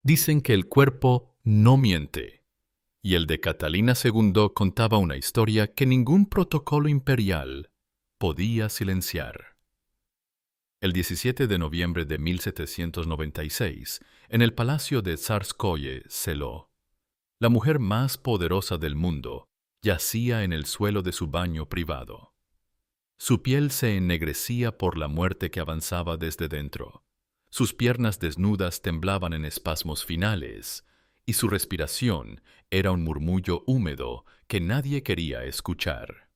Dicen que el cuerpo no miente, y el de Catalina II contaba una historia que ningún protocolo imperial podía silenciar. El 17 de noviembre de 1796, en el palacio de Tsarskoye Seló, la mujer más poderosa del mundo yacía en el suelo de su baño privado. Su piel se ennegrecía por la muerte que avanzaba desde dentro. Sus piernas desnudas temblaban en espasmos finales, y su respiración era un murmullo húmedo que nadie quería escuchar.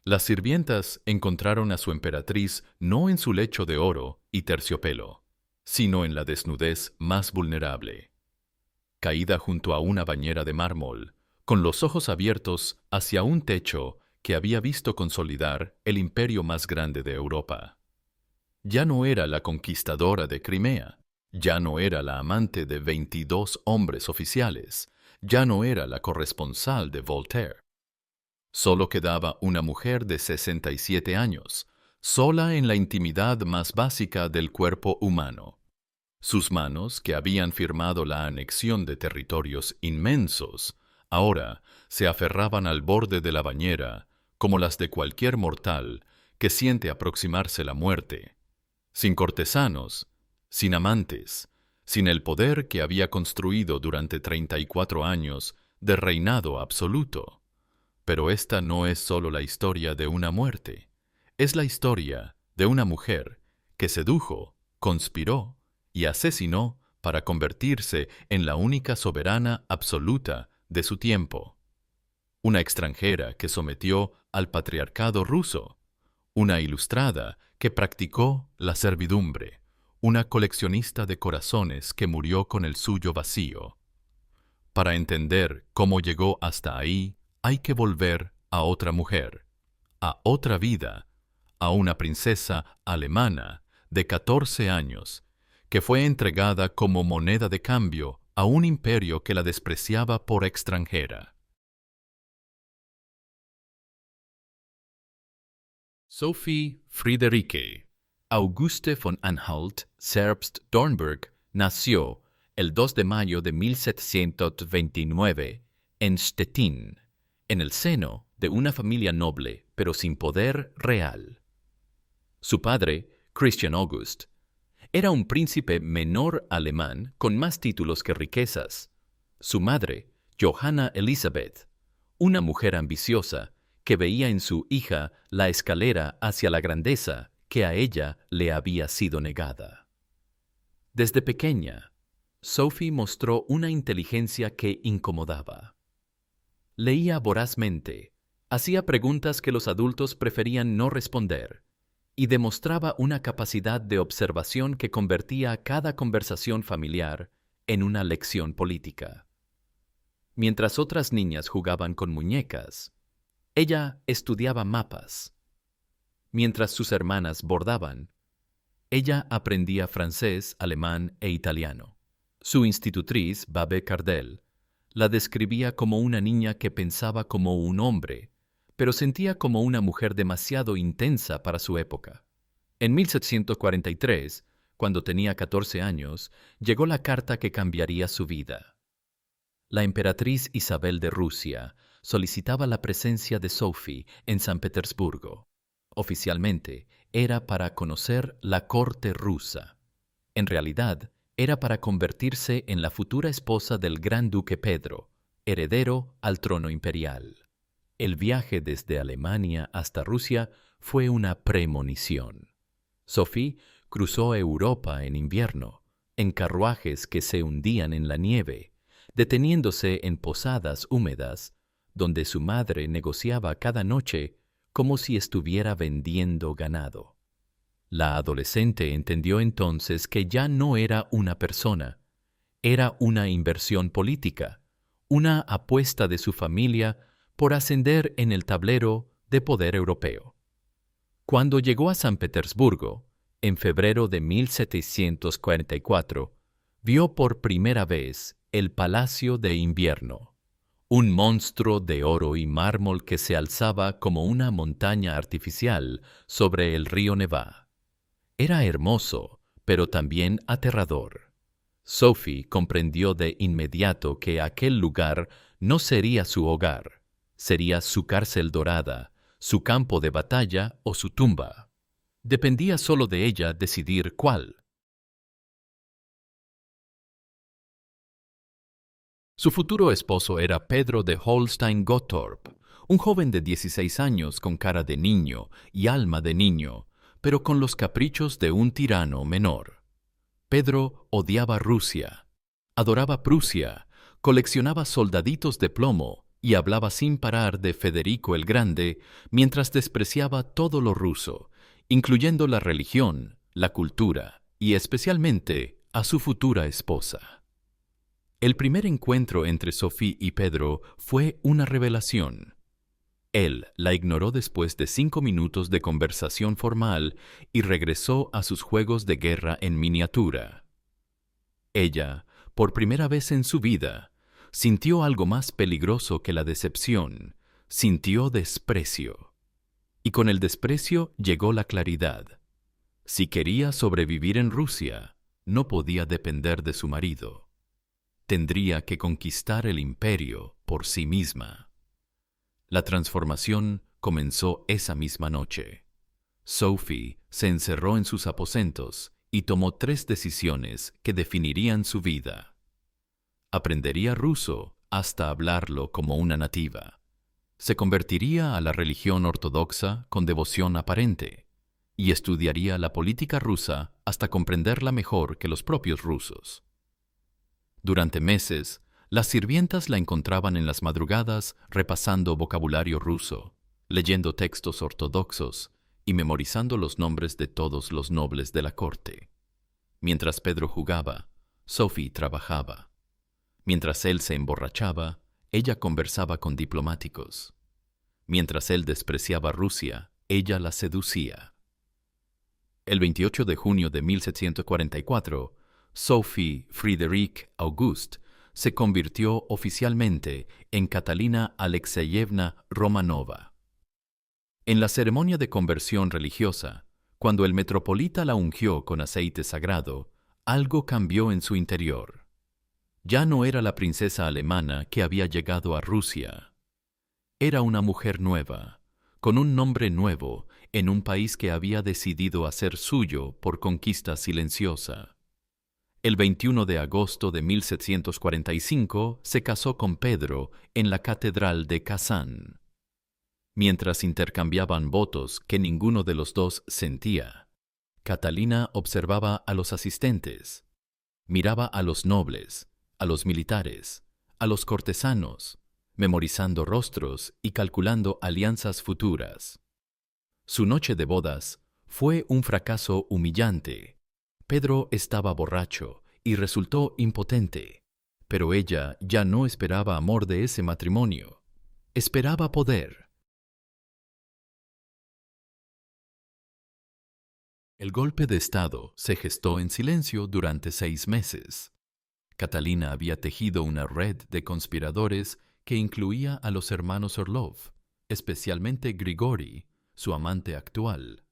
Las sirvientas encontraron a su emperatriz no en su lecho de oro y terciopelo, sino en la desnudez más vulnerable, caída junto a una bañera de mármol, con los ojos abiertos hacia un techo que había visto consolidar el imperio más grande de Europa. Ya no era la conquistadora de Crimea, ya no era la amante de 22 hombres oficiales, ya no era la corresponsal de Voltaire. Solo quedaba una mujer de 67 años, sola en la intimidad más básica del cuerpo humano. Sus manos, que habían firmado la anexión de territorios inmensos, ahora se aferraban al borde de la bañera, como las de cualquier mortal que siente aproximarse la muerte, sin cortesanos, sin amantes, sin el poder que había construido durante 34 años de reinado absoluto. Pero esta no es solo la historia de una muerte, es la historia de una mujer que sedujo, conspiró y asesinó para convertirse en la única soberana absoluta de su tiempo. Una extranjera que sometió al patriarcado ruso, una ilustrada que practicó la servidumbre, una coleccionista de corazones que murió con el suyo vacío. Para entender cómo llegó hasta ahí, hay que volver a otra mujer, a otra vida, a una princesa alemana de 14 años, que fue entregada como moneda de cambio a un imperio que la despreciaba por extranjera. Sophie Friederike Auguste von Anhalt-Zerbst-Dornberg nació el 2 de mayo de 1729 en Stettin, en el seno de una familia noble, pero sin poder real. Su padre, Christian August, era un príncipe menor alemán con más títulos que riquezas. Su madre, Johanna Elisabeth, una mujer ambiciosa que veía en su hija la escalera hacia la grandeza que a ella le había sido negada. Desde pequeña, Sophie mostró una inteligencia que incomodaba. Leía vorazmente, hacía preguntas que los adultos preferían no responder, y demostraba una capacidad de observación que convertía cada conversación familiar en una lección política. Mientras otras niñas jugaban con muñecas, ella estudiaba mapas. Mientras sus hermanas bordaban, ella aprendía francés, alemán e italiano. Su institutriz, Babe Cardell, la describía como una niña que pensaba como un hombre, pero sentía como una mujer demasiado intensa para su época. En 1743, cuando tenía 14 años, llegó la carta que cambiaría su vida. La emperatriz Isabel de Rusia solicitaba la presencia de Sophie en San Petersburgo. Oficialmente, era para conocer la corte rusa. En realidad, era para convertirse en la futura esposa del gran duque Pedro, heredero al trono imperial. El viaje desde Alemania hasta Rusia fue una premonición. Sophie cruzó Europa en invierno, en carruajes que se hundían en la nieve, deteniéndose en posadas húmedas, donde su madre negociaba cada noche como si estuviera vendiendo ganado. La adolescente entendió entonces que ya no era una persona, era una inversión política, una apuesta de su familia por ascender en el tablero de poder europeo. Cuando llegó a San Petersburgo, en febrero de 1744, vio por primera vez el Palacio de Invierno, un monstruo de oro y mármol que se alzaba como una montaña artificial sobre el río Neva. Era hermoso, pero también aterrador. Sophie comprendió de inmediato que aquel lugar no sería su hogar, sería su cárcel dorada, su campo de batalla o su tumba. Dependía solo de ella decidir cuál. Su futuro esposo era Pedro de Holstein-Gottorp, un joven de 16 años con cara de niño y alma de niño, pero con los caprichos de un tirano menor. Pedro odiaba Rusia, adoraba Prusia, coleccionaba soldaditos de plomo y hablaba sin parar de Federico el Grande, mientras despreciaba todo lo ruso, incluyendo la religión, la cultura y especialmente a su futura esposa. El primer encuentro entre Sophie y Pedro fue una revelación. Él la ignoró después de 5 minutos de conversación formal y regresó a sus juegos de guerra en miniatura. Ella, por primera vez en su vida, sintió algo más peligroso que la decepción, sintió desprecio. Y con el desprecio llegó la claridad. Si quería sobrevivir en Rusia, no podía depender de su marido. Tendría que conquistar el imperio por sí misma. La transformación comenzó esa misma noche. Sophie se encerró en sus aposentos y tomó 3 decisiones que definirían su vida. Aprendería ruso hasta hablarlo como una nativa. Se convertiría a la religión ortodoxa con devoción aparente y estudiaría la política rusa hasta comprenderla mejor que los propios rusos. Durante meses, las sirvientas la encontraban en las madrugadas repasando vocabulario ruso, leyendo textos ortodoxos y memorizando los nombres de todos los nobles de la corte. Mientras Pedro jugaba, Sophie trabajaba. Mientras él se emborrachaba, ella conversaba con diplomáticos. Mientras él despreciaba Rusia, ella la seducía. El 28 de junio de 1744, Sophie Friederike August se convirtió oficialmente en Catalina Alexeyevna Romanova. En la ceremonia de conversión religiosa, cuando el metropolita la ungió con aceite sagrado, algo cambió en su interior. Ya no era la princesa alemana que había llegado a Rusia. Era una mujer nueva, con un nombre nuevo, en un país que había decidido hacer suyo por conquista silenciosa. El 21 de agosto de 1745 se casó con Pedro en la catedral de Kazán. Mientras intercambiaban votos que ninguno de los dos sentía, Catalina observaba a los asistentes, miraba a los nobles, a los militares, a los cortesanos, memorizando rostros y calculando alianzas futuras. Su noche de bodas fue un fracaso humillante. Pedro estaba borracho y resultó impotente, pero ella ya no esperaba amor de ese matrimonio. Esperaba poder. El golpe de Estado se gestó en silencio durante 6 meses. Catalina había tejido una red de conspiradores que incluía a los hermanos Orlov, especialmente Grigori, su amante actual,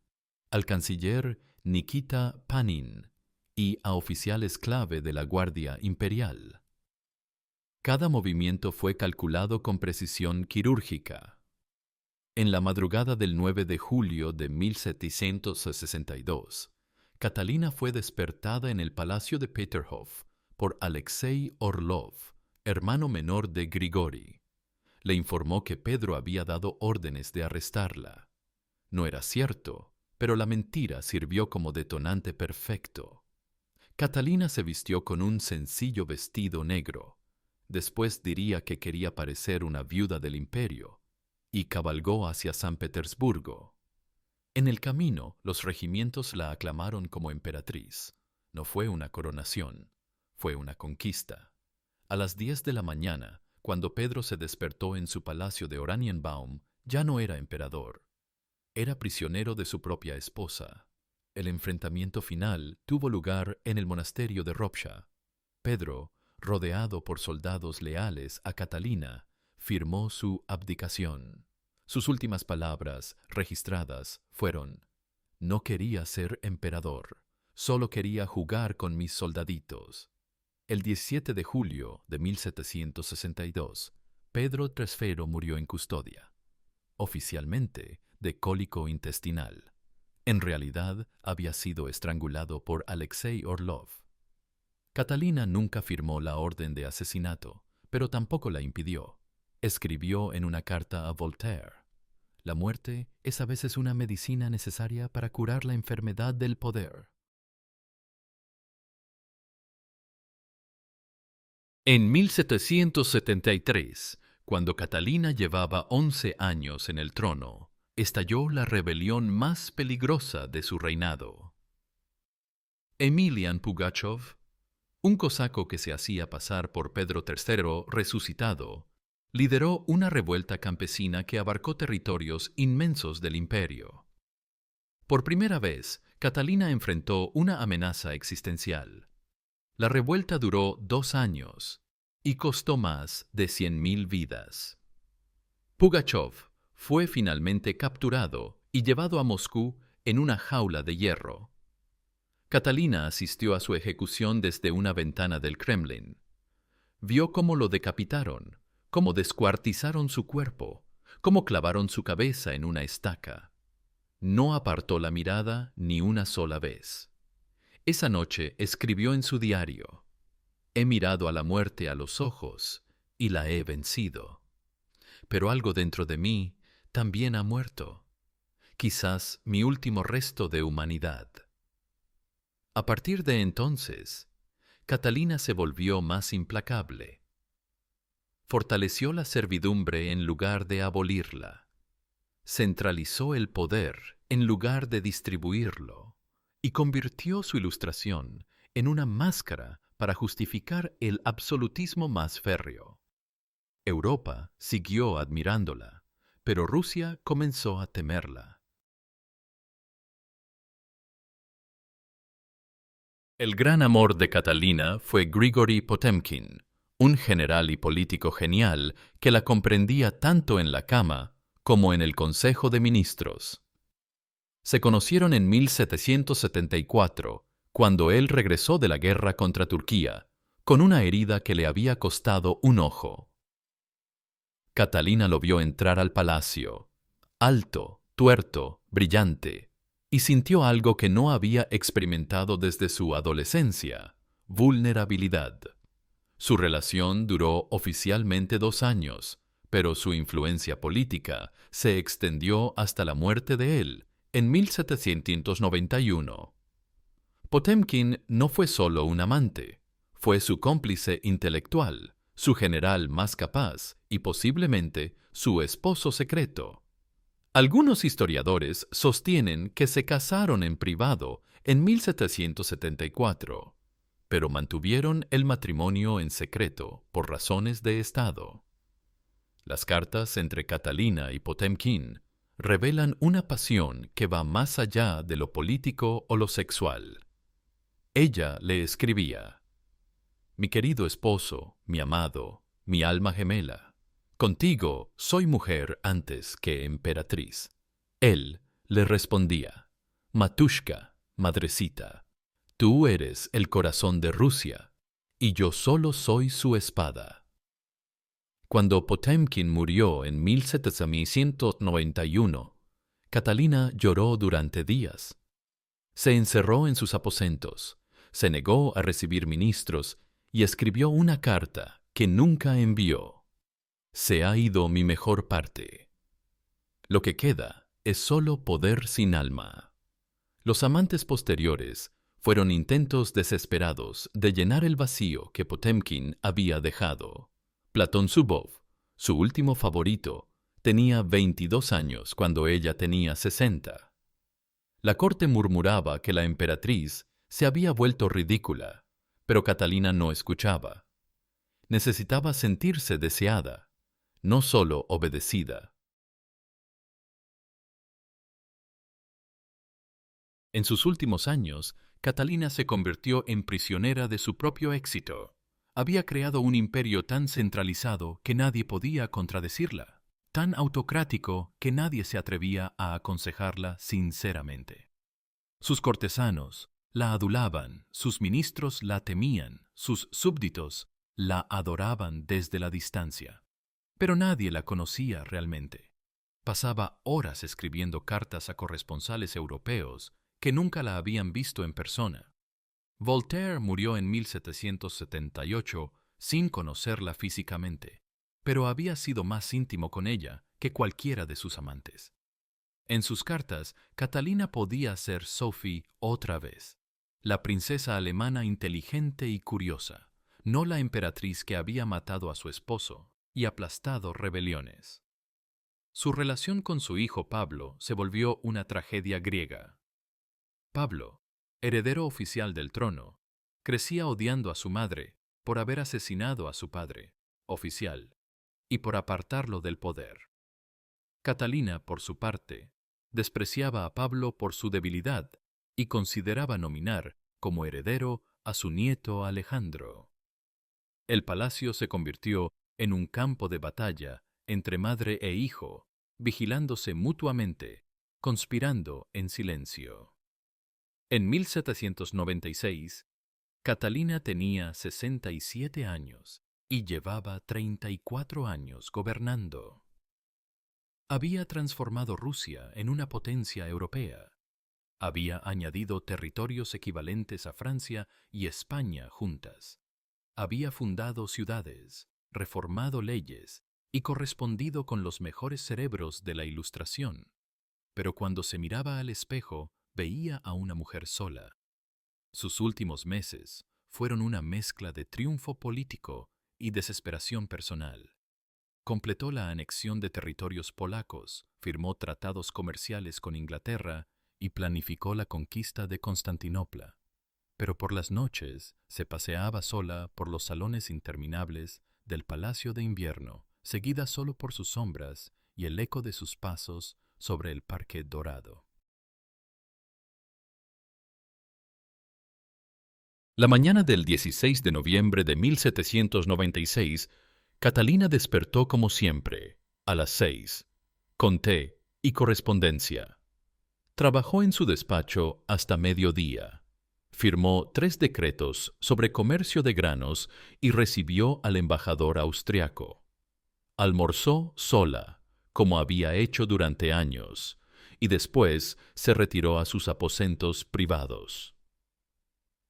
al canciller Nikita Panin y a oficiales clave de la Guardia Imperial. Cada movimiento fue calculado con precisión quirúrgica. En la madrugada del 9 de julio de 1762, Catalina fue despertada en el palacio de Peterhof por Alexei Orlov, hermano menor de Grigori. Le informó que Pedro había dado órdenes de arrestarla. No era cierto, pero la mentira sirvió como detonante perfecto. Catalina se vistió con un sencillo vestido negro. Después diría que quería parecer una viuda del imperio, y cabalgó hacia San Petersburgo. En el camino, los regimientos la aclamaron como emperatriz. No fue una coronación, fue una conquista. A las 10 de la mañana, cuando Pedro se despertó en su palacio de Oranienbaum, ya no era emperador. Era prisionero de su propia esposa. El enfrentamiento final tuvo lugar en el monasterio de Ropsha. Pedro, rodeado por soldados leales a Catalina, firmó su abdicación. Sus últimas palabras, registradas, fueron: «No quería ser emperador, solo quería jugar con mis soldaditos». El 17 de julio de 1762, Pedro Tresfero murió en custodia, oficialmente de cólico intestinal. En realidad, había sido estrangulado por Alexei Orlov. Catalina nunca firmó la orden de asesinato, pero tampoco la impidió. Escribió en una carta a Voltaire: «La muerte es a veces una medicina necesaria para curar la enfermedad del poder». En 1773, cuando Catalina llevaba 11 años en el trono, estalló la rebelión más peligrosa de su reinado. Emilian Pugachov, un cosaco que se hacía pasar por Pedro III resucitado, lideró una revuelta campesina que abarcó territorios inmensos del imperio. Por primera vez, Catalina enfrentó una amenaza existencial. La revuelta duró 2 años y costó más de 100.000 vidas. Pugachov fue finalmente capturado y llevado a Moscú en una jaula de hierro. Catalina asistió a su ejecución desde una ventana del Kremlin. Vio cómo lo decapitaron, cómo descuartizaron su cuerpo, cómo clavaron su cabeza en una estaca. No apartó la mirada ni una sola vez. Esa noche escribió en su diario: «He mirado a la muerte a los ojos y la he vencido. Pero algo dentro de mí también ha muerto, quizás mi último resto de humanidad». A partir de entonces, Catalina se volvió más implacable. Fortaleció la servidumbre en lugar de abolirla. Centralizó el poder en lugar de distribuirlo, y convirtió su ilustración en una máscara para justificar el absolutismo más férreo. Europa siguió admirándola, pero Rusia comenzó a temerla. El gran amor de Catalina fue Grigori Potemkin, un general y político genial que la comprendía tanto en la cama como en el Consejo de Ministros. Se conocieron en 1774, cuando él regresó de la guerra contra Turquía, con una herida que le había costado un ojo. Catalina lo vio entrar al palacio, alto, tuerto, brillante, y sintió algo que no había experimentado desde su adolescencia: vulnerabilidad. Su relación duró oficialmente 2 años, pero su influencia política se extendió hasta la muerte de él en 1791. Potemkin no fue solo un amante, fue su cómplice intelectual, su general más capaz y posiblemente su esposo secreto. Algunos historiadores sostienen que se casaron en privado en 1774, pero mantuvieron el matrimonio en secreto por razones de Estado. Las cartas entre Catalina y Potemkin revelan una pasión que va más allá de lo político o lo sexual. Ella le escribía: «Mi querido esposo, mi amado, mi alma gemela, contigo soy mujer antes que emperatriz». Él le respondía: «Matushka, madrecita, tú eres el corazón de Rusia, y yo solo soy su espada». Cuando Potemkin murió en 1791, Catalina lloró durante días. Se encerró en sus aposentos, se negó a recibir ministros y escribió una carta que nunca envió: «Se ha ido mi mejor parte. Lo que queda es solo poder sin alma». Los amantes posteriores fueron intentos desesperados de llenar el vacío que Potemkin había dejado. Platón Zubov, su último favorito, tenía 22 años cuando ella tenía 60. La corte murmuraba que la emperatriz se había vuelto ridícula, pero Catalina no escuchaba. Necesitaba sentirse deseada, no solo obedecida. En sus últimos años, Catalina se convirtió en prisionera de su propio éxito. Había creado un imperio tan centralizado que nadie podía contradecirla, tan autocrático que nadie se atrevía a aconsejarla sinceramente. Sus cortesanos, la adulaban, sus ministros la temían, sus súbditos la adoraban desde la distancia. Pero nadie la conocía realmente. Pasaba horas escribiendo cartas a corresponsales europeos que nunca la habían visto en persona. Voltaire murió en 1778 sin conocerla físicamente, pero había sido más íntimo con ella que cualquiera de sus amantes. En sus cartas, Catalina podía ser Sophie otra vez, la princesa alemana inteligente y curiosa, no la emperatriz que había matado a su esposo y aplastado rebeliones. Su relación con su hijo Pablo se volvió una tragedia griega. Pablo, heredero oficial del trono, crecía odiando a su madre por haber asesinado a su padre, oficial, y por apartarlo del poder. Catalina, por su parte, despreciaba a Pablo por su debilidad y consideraba nominar como heredero a su nieto Alejandro. El palacio se convirtió en un campo de batalla entre madre e hijo, vigilándose mutuamente, conspirando en silencio. En 1796, Catalina tenía 67 años y llevaba 34 años gobernando. Había transformado Rusia en una potencia europea. Había añadido territorios equivalentes a Francia y España juntas. Había fundado ciudades, reformado leyes y correspondido con los mejores cerebros de la Ilustración. Pero cuando se miraba al espejo, veía a una mujer sola. Sus últimos meses fueron una mezcla de triunfo político y desesperación personal. Completó la anexión de territorios polacos, firmó tratados comerciales con Inglaterra y planificó la conquista de Constantinopla. Pero por las noches se paseaba sola por los salones interminables del Palacio de Invierno, seguida solo por sus sombras y el eco de sus pasos sobre el parque dorado. La mañana del 16 de noviembre de 1796, Catalina despertó como siempre, a las 6, con té y correspondencia. Trabajó en su despacho hasta mediodía. Firmó 3 decretos sobre comercio de granos y recibió al embajador austriaco. Almorzó sola, como había hecho durante años, y después se retiró a sus aposentos privados.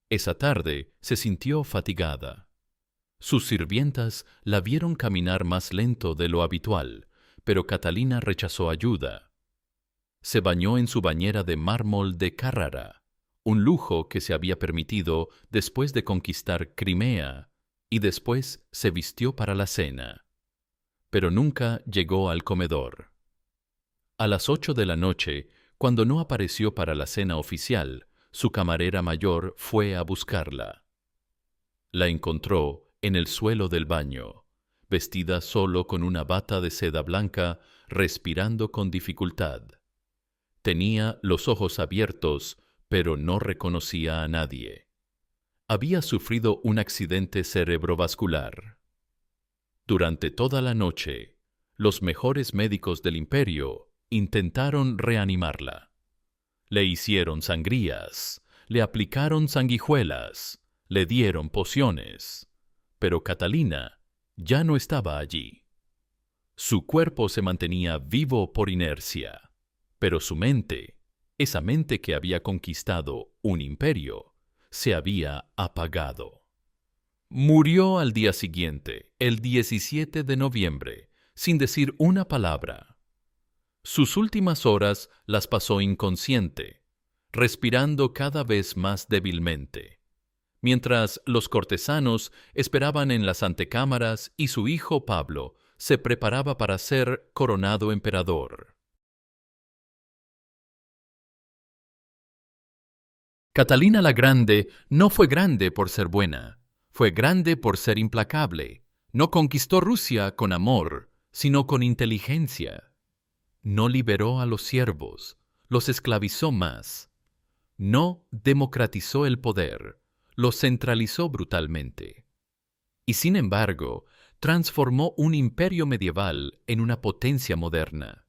Esa tarde se sintió fatigada. Sus sirvientas la vieron caminar más lento de lo habitual, pero Catalina rechazó ayuda. Se bañó en su bañera de mármol de Carrara, un lujo que se había permitido después de conquistar Crimea, y después se vistió para la cena. Pero nunca llegó al comedor. A las 8 de la noche, cuando no apareció para la cena oficial, su camarera mayor fue a buscarla. La encontró en el suelo del baño, vestida solo con una bata de seda blanca, respirando con dificultad. Tenía los ojos abiertos, pero no reconocía a nadie. Había sufrido un accidente cerebrovascular. Durante toda la noche, los mejores médicos del imperio intentaron reanimarla. Le hicieron sangrías, le aplicaron sanguijuelas, le dieron pociones, pero Catalina ya no estaba allí. Su cuerpo se mantenía vivo por inercia, pero su mente, esa mente que había conquistado un imperio, se había apagado. Murió al día siguiente, el 17 de noviembre, sin decir una palabra. Sus últimas horas las pasó inconsciente, respirando cada vez más débilmente, mientras los cortesanos esperaban en las antecámaras y su hijo Pablo se preparaba para ser coronado emperador. Catalina la Grande no fue grande por ser buena, fue grande por ser implacable. No conquistó Rusia con amor, sino con inteligencia. No liberó a los siervos, los esclavizó más. No democratizó el poder, lo centralizó brutalmente. Y sin embargo, transformó un imperio medieval en una potencia moderna.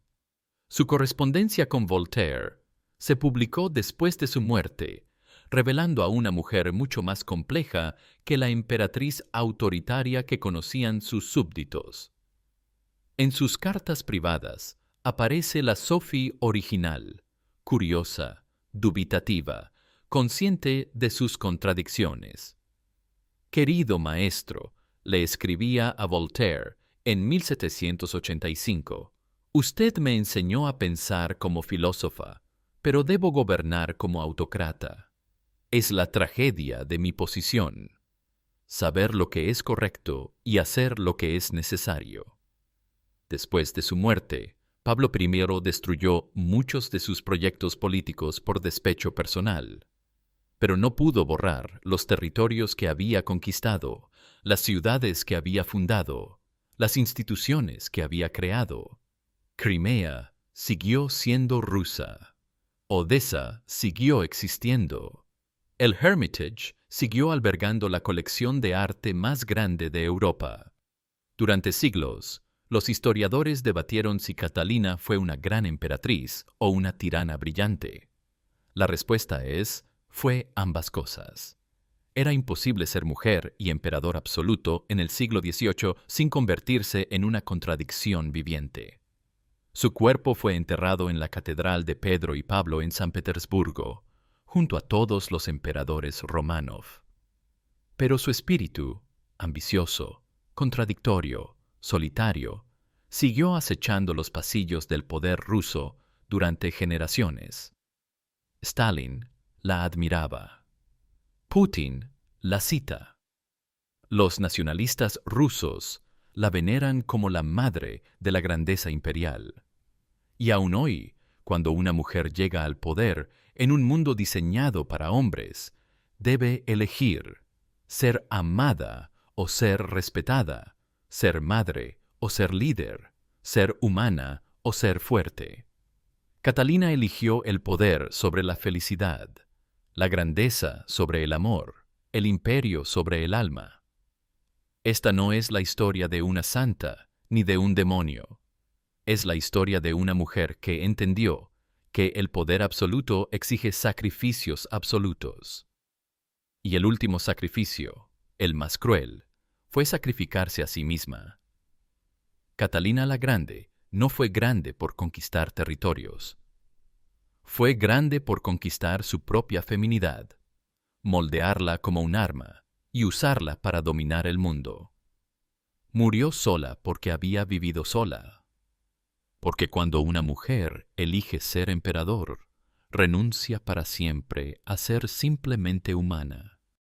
Su correspondencia con Voltaire se publicó después de su muerte, revelando a una mujer mucho más compleja que la emperatriz autoritaria que conocían sus súbditos. En sus cartas privadas aparece la Sophie original, curiosa, dubitativa, consciente de sus contradicciones. Querido maestro, le escribía a Voltaire en 1785, usted me enseñó a pensar como filósofa, pero debo gobernar como autocrata. Es la tragedia de mi posición. Saber lo que es correcto y hacer lo que es necesario. Después de su muerte, Pablo I destruyó muchos de sus proyectos políticos por despecho personal, pero no pudo borrar los territorios que había conquistado, las ciudades que había fundado, las instituciones que había creado. Crimea siguió siendo rusa. Odessa siguió existiendo. El Hermitage siguió albergando la colección de arte más grande de Europa. Durante siglos, los historiadores debatieron si Catalina fue una gran emperatriz o una tirana brillante. La respuesta es, fue ambas cosas. Era imposible ser mujer y emperador absoluto en el siglo XVIII sin convertirse en una contradicción viviente. Su cuerpo fue enterrado en la Catedral de Pedro y Pablo en San Petersburgo, junto a todos los emperadores Románov. Pero su espíritu, ambicioso, contradictorio, solitario, siguió acechando los pasillos del poder ruso durante generaciones. Stalin la admiraba. Putin la cita. Los nacionalistas rusos la veneran como la madre de la grandeza imperial. Y aún hoy, cuando una mujer llega al poder en un mundo diseñado para hombres, debe elegir ser amada o ser respetada, ser madre o ser líder, ser humana o ser fuerte. Catalina eligió el poder sobre la felicidad, la grandeza sobre el amor, el imperio sobre el alma. Esta no es la historia de una santa ni de un demonio. Es la historia de una mujer que entendió que el poder absoluto exige sacrificios absolutos. Y el último sacrificio, el más cruel, fue sacrificarse a sí misma. Catalina la Grande no fue grande por conquistar territorios. Fue grande por conquistar su propia feminidad, moldearla como un arma y usarla para dominar el mundo. Murió sola porque había vivido sola. Porque cuando una mujer elige ser emperador, renuncia para siempre a ser simplemente humana.